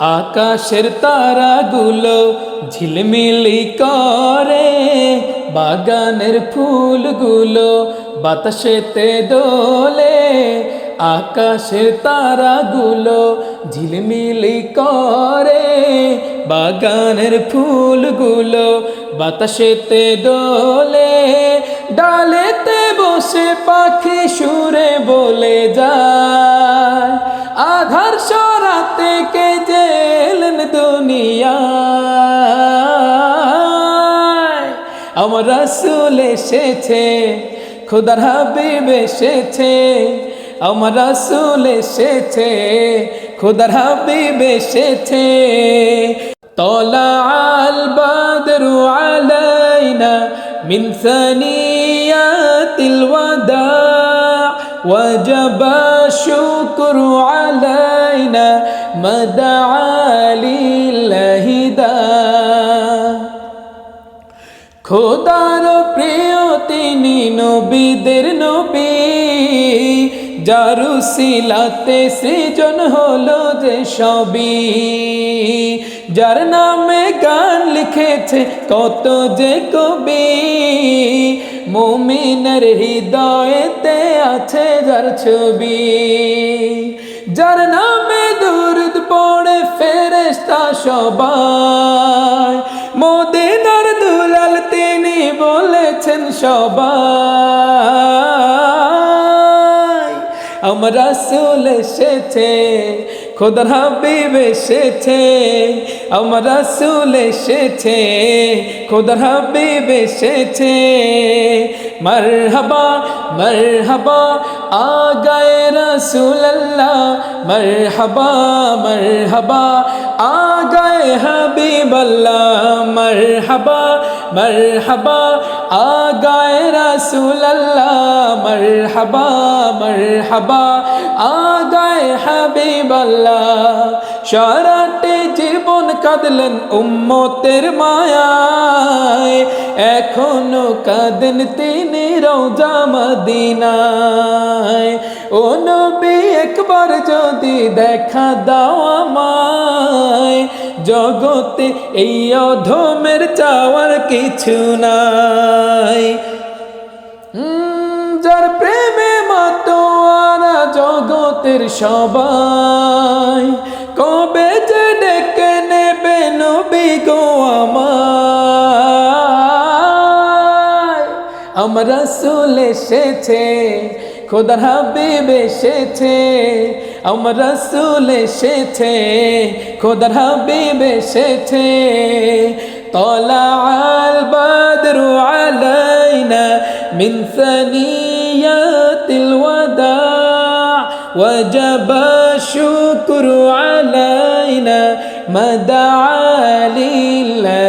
আকাশের তারাগুলো ঝিলমিলি করে, বাগানের ফুলগুলো বাতাসেতে দোলে। আকাশের তারাগুলো ঝিলমিলি করে, বাগানের ফুলগুলো বাতাসেতে দোলে। ডালেতে বসে পাখি সুরে বলে যায়, আধার সরাতে কে যে এলেন দুনিয়ায়। আমার রাসূল এসেছে, খোদার হাবিব এসেছে। আমার রাসূল এসেছে, খোদার হাবিব এসেছে। طلع البدر علينا من ثنيات الوداع وجب الشكر علينا ما دعا لله داع। খোদার প্রিয় তিনি নবীদের নবী, যার উসিলাতে সৃজন হলো যে সবই। যার নামে গান লিখেছে কত যে কবি, মুমিনের হৃদয়েতে আছে যার ছবি। যার নামে দুরূদ পড়ে ফেরেশতা সবাই, মদিনার দুলাল তিনি বলেছেন সবাই। আমার রাসূল এসেছে, খোদার হাবিব এসেছে। আমার রাসূল এসেছে, খোদার হাবিব এসেছে। মারহাবা মারহাবা আ গায়ে রাসূলুল্লাহ, মারহাবা মারহাবা আ গায়ে হাবিবাল্লাহ। মারহাবা মারহাবা আ গায়ে রাসূলুল্লাহ, মারহাবা মারহাবা আ গায়ে হাবিবাল্লাহ। সারাটি জীবন কাঁদলেন উম্মতের মায়ায়, এখনো কাঁদেন তিনি রওজা মদিনায়। ও নবী একবার যদি দেখা দাও আমায়, জগতে এই অধমের চাওয়ার কিছু নাই। যার প্রেমে মাতোয়ারা জগতের সবাই, কবে যে ডেকে নেবে নবী গো আমায়। আমার রাসূল এসেছে, খোদার হাবিব এসেছে। আমার রাসূল এসেছে, খোদার হাবিব এসেছে। طلع البدر علينا من ثنيات الوداع وجب الشكر علينا ما دعا لله